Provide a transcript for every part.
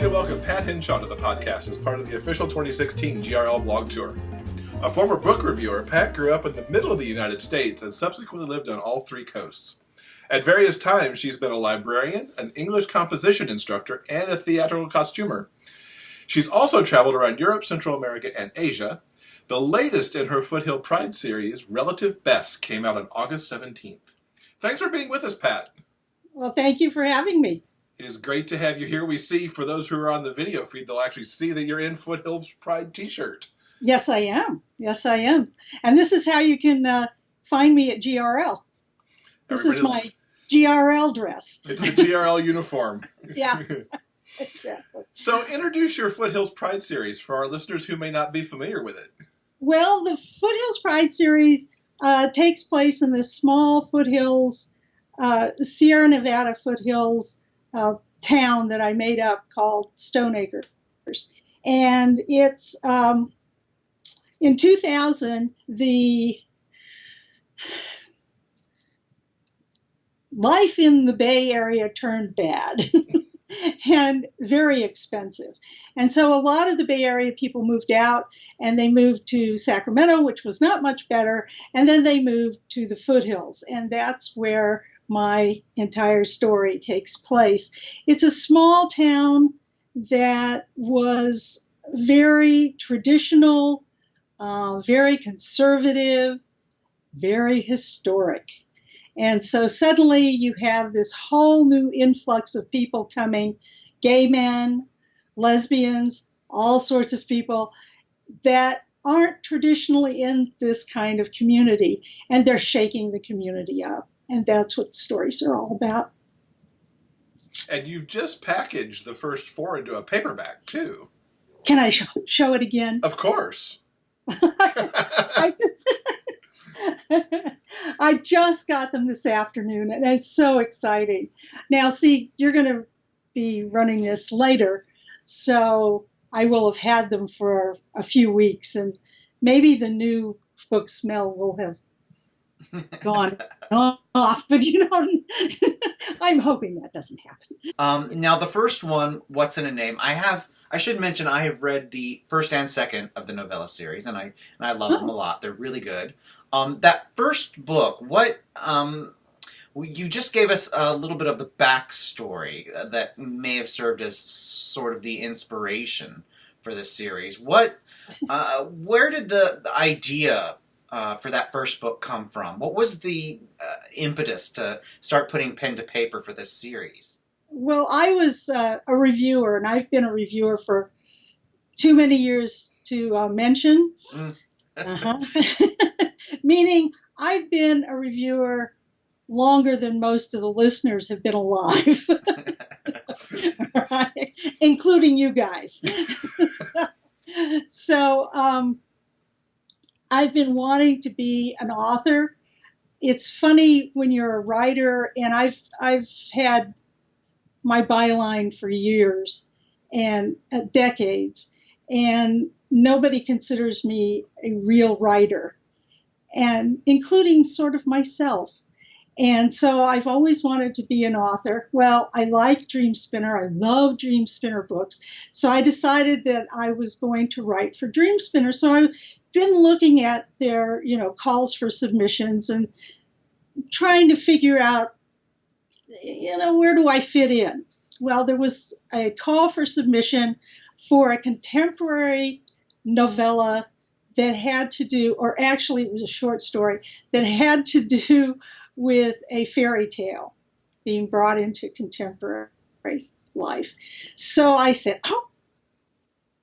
to welcome Pat Henshaw to the podcast as part of the official 2016 GRL blog tour. A former book reviewer, Pat grew up in the middle of the United States and subsequently lived on all three coasts. At various times, she's been a librarian, an English composition instructor, and a theatrical costumer. She's also traveled around Europe, Central America, and Asia. The latest in her Foothills Pride series, Relative Best, came out on August 17th. Thanks for being with us, Pat. Well, thank you for having me. It is great to have you here. We see, for those who are on the video feed, they'll actually see that you're in Foothills Pride t-shirt. Yes, I am. Yes, I am. And this is how you can find me at GRL. This is my GRL dress. It's the GRL uniform. Yeah, exactly. So introduce your Foothills Pride series for our listeners who may not be familiar with it. Well, the Foothills Pride series takes place in this small foothills, Sierra Nevada foothills town that I made up called Stone Acres. And it's, in 2000, the life in the Bay Area turned bad and very expensive. And so a lot of the Bay Area people moved out, and they moved to Sacramento, which was not much better. And then they moved to the foothills, and that's where my entire story takes place. It's a small town that was very traditional, very conservative, very historic. And so suddenly you have this whole new influx of people coming, gay men, lesbians, all sorts of people that aren't traditionally in this kind of community, and they're shaking the community up. And that's what the stories are all about. And you've just packaged the first 4 into a paperback, too. Can I show it again? Of course. I just got them this afternoon, and it's so exciting. Now, see, you're going to be running this later, so I will have had them for a few weeks, and maybe the new book smell will have gone off, but I'm hoping that doesn't happen. Now, the first one, What's in a Name? I should mention I have read the first and second of the novella series, and I love them a lot. They're really good. That first book, you just gave us a little bit of the backstory that may have served as sort of the inspiration for this series. Where did the idea for that first book come from? What was the impetus to start putting pen to paper for this series? Well, I was a reviewer, and I've been a reviewer for too many years to mention. Meaning, I've been a reviewer longer than most of the listeners have been alive, right? Including you guys. So I've been wanting to be an author. It's funny when you're a writer, and I've had my byline for years and decades, and nobody considers me a real writer, and including sort of myself. And so I've always wanted to be an author. Well, I like Dream Spinner. I love Dream Spinner books. So I decided that I was going to write for Dream Spinner. So I've been looking at their, calls for submissions and trying to figure out, where do I fit in? Well, there was a call for submission for a contemporary novella that had to do, or actually it was a short story, that had to do with a fairy tale being brought into contemporary life. So I said,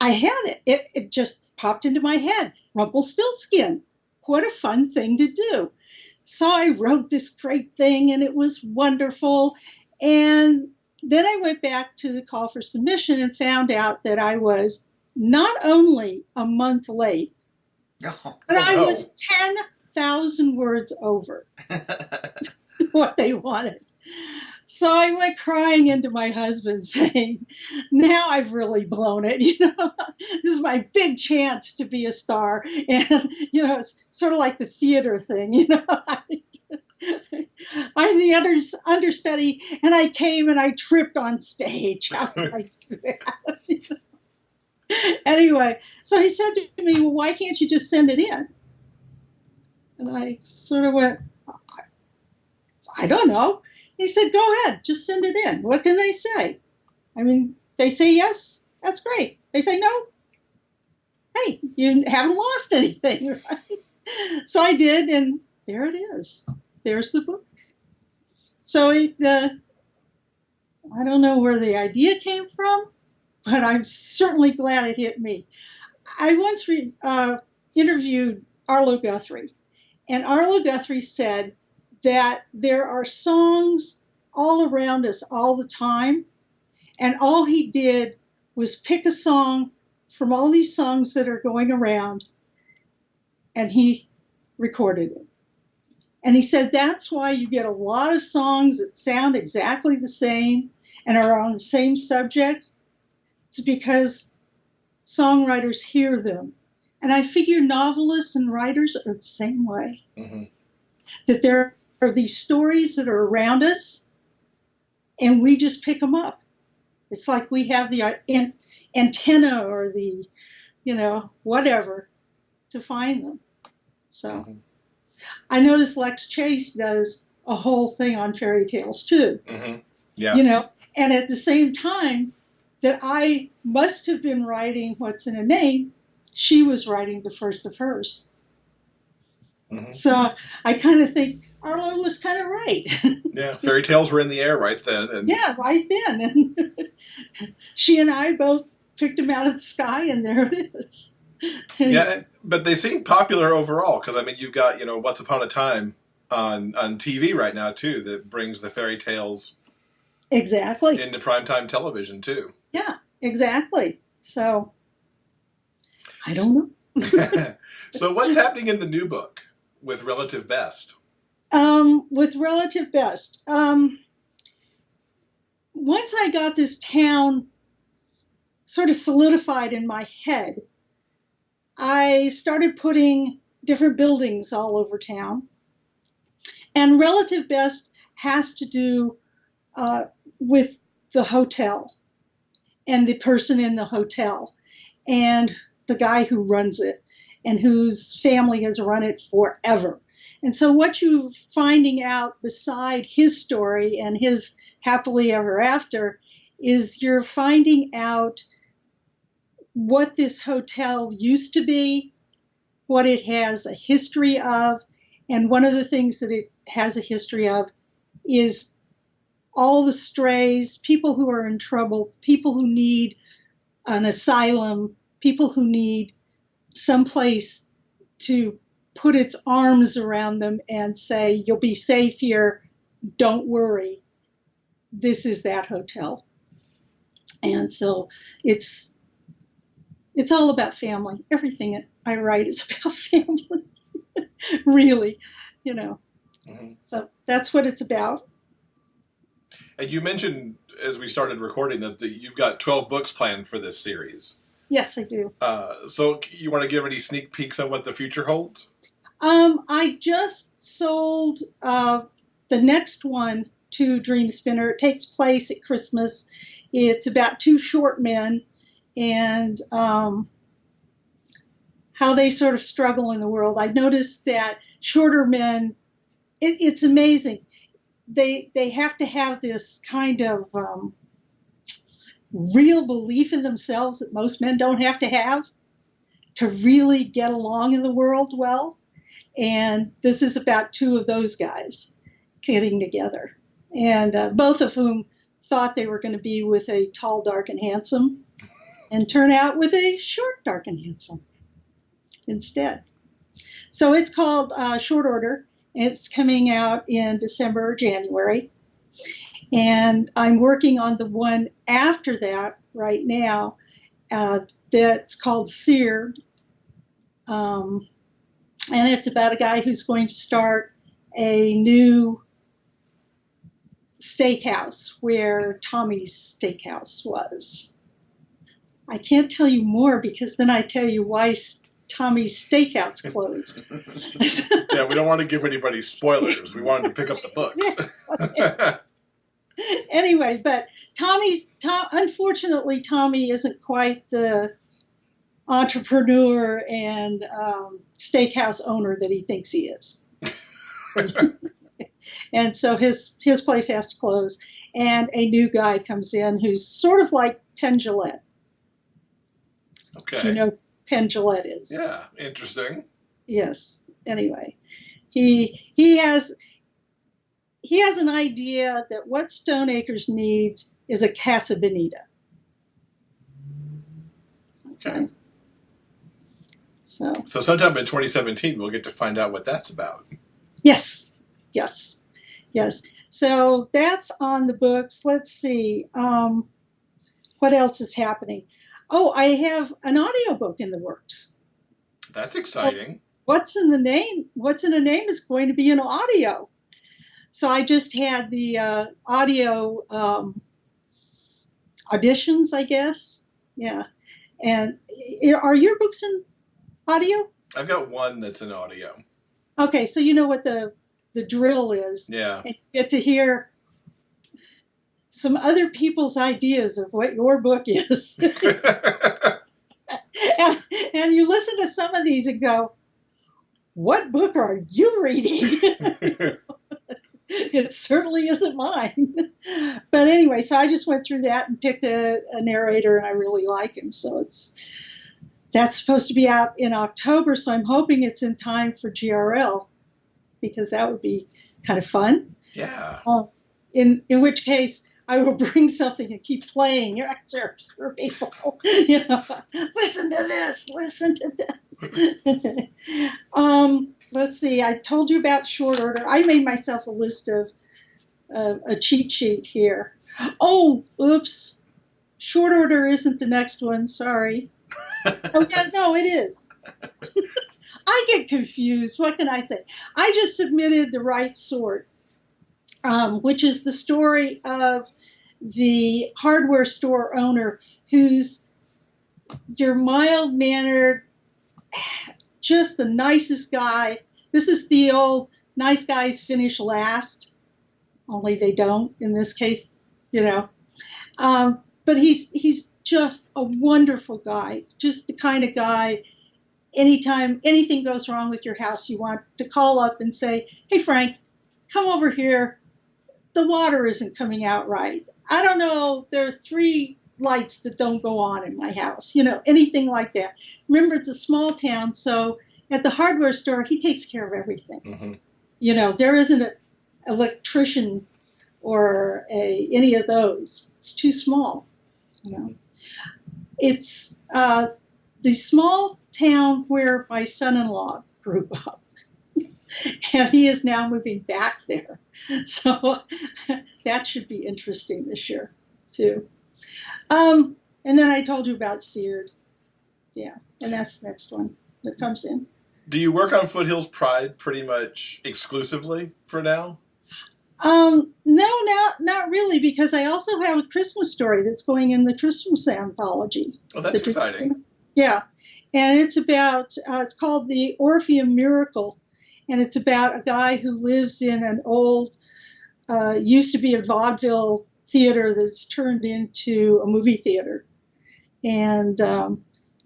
I had it. It just popped into my head. Rumpelstiltskin. What a fun thing to do. So I wrote this great thing, and it was wonderful. And then I went back to the call for submission and found out that I was not only a month late, but I was 10,000 words over what they wanted. So I went crying into my husband saying, now I've really blown it. This is my big chance to be a star. And, it's sort of like the theater thing, I'm the understudy, and I came and I tripped on stage. How did I do that? Anyway, so he said to me, well, why can't you just send it in? And I sort of went, I don't know. He said, go ahead, just send it in. What can they say? I mean, they say yes, that's great. They say no, hey, you haven't lost anything, right? So I did, and there it is. There's the book. So I don't know where the idea came from, but I'm certainly glad it hit me. I once interviewed Arlo Guthrie, and Arlo Guthrie said that there are songs all around us all the time, and all he did was pick a song from all these songs that are going around, and he recorded it. And he said that's why you get a lot of songs that sound exactly the same and are on the same subject. It's because songwriters hear them. And I figure novelists and writers are the same way. Mm-hmm. That there are these stories that are around us, and we just pick them up. It's like we have the antenna or the, whatever to find them. So mm-hmm. I notice Lex Chase does a whole thing on fairy tales too. Mm-hmm. Yeah. And at the same time that I must have been writing What's in a Name, she was writing the first of hers. Mm-hmm. So I kind of think Arlo was kind of right. Yeah, fairy tales were in the air right then. And... yeah, right then. And she and I both picked them out of the sky, and there it is. Yeah, but they seem popular overall, because, I mean, you've got, Once Upon a Time on TV right now, too, that brings the fairy tales exactly into primetime television, too. Yeah, exactly. So, I don't know. So what's happening in the new book with Relative Best? With Relative Best, once I got this town sort of solidified in my head, I started putting different buildings all over town. And Relative Best has to do with the hotel and the person in the hotel and the guy who runs it and whose family has run it forever. And so what you're finding out beside his story and his happily ever after is you're finding out what this hotel used to be, what it has a history of, and one of the things that it has a history of is all the strays, people who are in trouble, people who need an asylum, people who need someplace to put its arms around them and say, you'll be safe here, don't worry. This is that hotel. And so it's all about family. Everything I write is about family, really, Mm-hmm. So that's what it's about. And you mentioned, as we started recording, that you've got 12 books planned for this series. Yes, I do. So you want to give any sneak peeks on what the future holds? I just sold the next one to Dream Spinner. It takes place at Christmas. It's about two short men and how they sort of struggle in the world. I noticed that shorter men, it's amazing. They have to have this kind of real belief in themselves that most men don't have to have to really get along in the world well. And this is about two of those guys getting together. And both of whom thought they were going to be with a tall, dark, and handsome, and turn out with a short, dark, and handsome instead. So it's called Short Order. It's coming out in December or January. And I'm working on the one after that right now that's called Seared. And it's about a guy who's going to start a new steakhouse where Tommy's Steakhouse was. I can't tell you more because then I tell you why Tommy's Steakhouse closed. Yeah, we don't want to give anybody spoilers. We wanted to pick up the books. Anyway, but unfortunately, Tommy isn't quite the entrepreneur and steakhouse owner that he thinks he is. And so his place has to close, and a new guy comes in who's sort of like Penn Jillette. Okay. Do you know who Penn Jillette is? Yeah, interesting. Yes. Anyway, he has an idea that what Stone Acres needs is a Casa Bonita. Okay. So sometime in 2017, we'll get to find out what that's about. yes. So that's on the books. Let's see. What else is happening? Oh, I have an audiobook in the works. That's exciting. What's in a name is going to be an audio. So I just had the audio auditions, I guess. Yeah. And are your books in audio? I've got one that's in audio. Okay, so you know what the drill is. Yeah. And you get to hear some other people's ideas of what your book is. and you listen to some of these and go, what book are you reading? It certainly isn't mine. But anyway, so I just went through that and picked a narrator, and I really like him. So that's supposed to be out in October, so I'm hoping it's in time for GRL, because that would be kind of fun. Yeah. In which case, I will bring something and keep playing excerpts for people. Listen to this, listen to this. Let's see, I told you about short order. I made myself a list of a cheat sheet here. Oh, oops. Short order isn't the next one, sorry. Oh, yeah, no, it is. I get confused. What can I say? I just submitted The Right Sort, which is the story of the hardware store owner who's your mild-mannered, just the nicest guy. This is the old nice guys finish last, only they don't in this case, But he's just a wonderful guy, just the kind of guy, anytime anything goes wrong with your house, you want to call up and say, hey, Frank, come over here. The water isn't coming out right. I don't know. There are 3 lights that don't go on in my house, anything like that. Remember, it's a small town, so at the hardware store, he takes care of everything. Mm-hmm. There isn't an electrician or any of those. It's too small. It's the small town where my son-in-law grew up, and he is now moving back there. So that should be interesting this year, too. And then I told you about Seared. Yeah, and that's the next one that comes in. Do you work on Foothills Pride pretty much exclusively for now? No, not really, because I also have a Christmas story that's going in the Christmas anthology. Oh, that's exciting. Yeah, and it's about, it's called The Orpheum Miracle, and it's about a guy who lives in an old, used to be a vaudeville theater that's turned into a movie theater. And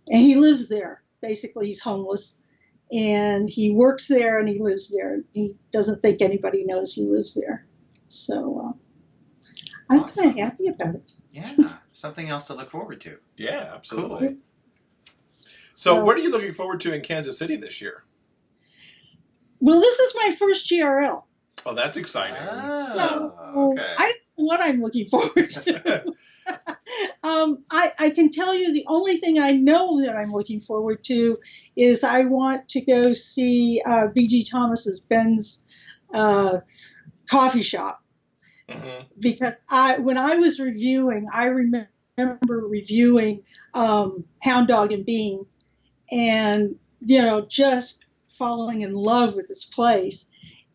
he lives there. Basically, he's homeless. And he works there and he lives there. He doesn't think anybody knows he lives there. So I'm Awesome. kind of happy about it. Yeah, something else to look forward to. Yeah, absolutely. Cool. So what are you looking forward to in Kansas City this year? Well, this is my first GRL. Oh, that's exciting. So okay. I don't know what I'm looking forward to. I can tell you the only thing I know that I'm looking forward to is I want to go see B.G. Thomas's Ben's coffee shop. Mm-hmm. Because when I was reviewing, I remember reviewing Hound Dog and Bean, and just falling in love with this place.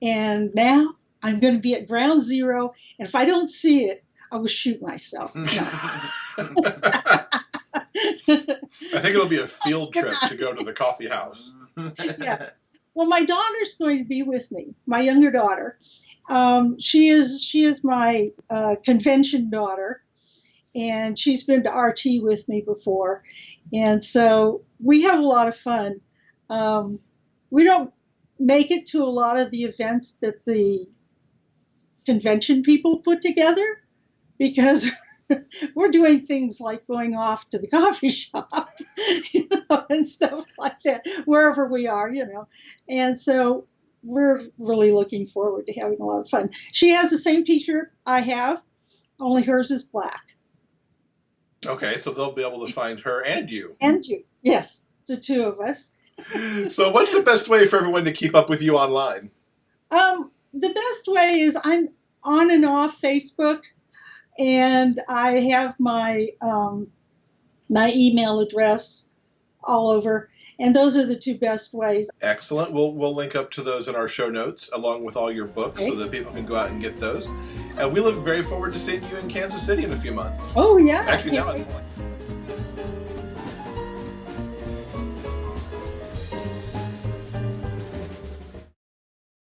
And now I'm going to be at ground zero, and if I don't see it, I will shoot myself. No. I think it'll be a field trip to go to the coffee house. Yeah. Well, my daughter's going to be with me. My younger daughter. She is my convention daughter, and she's been to RT with me before. And so we have a lot of fun. We don't make it to a lot of the events that the convention people put together because we're doing things like going off to the coffee shop, and stuff like that, wherever we are, And so we're really looking forward to having a lot of fun. She has the same t-shirt I have, only hers is black. Okay, so they'll be able to find her and you. And you, yes, the two of us. So what's the best way for everyone to keep up with you online? The best way is I'm on and off Facebook, and I have my email address all over, and those are the two best ways. Excellent. We'll link up to those in our show notes along with all your books, Okay. so that people can go out and get those. And we look very forward to seeing you in Kansas City in a few months. Oh yeah. Actually, now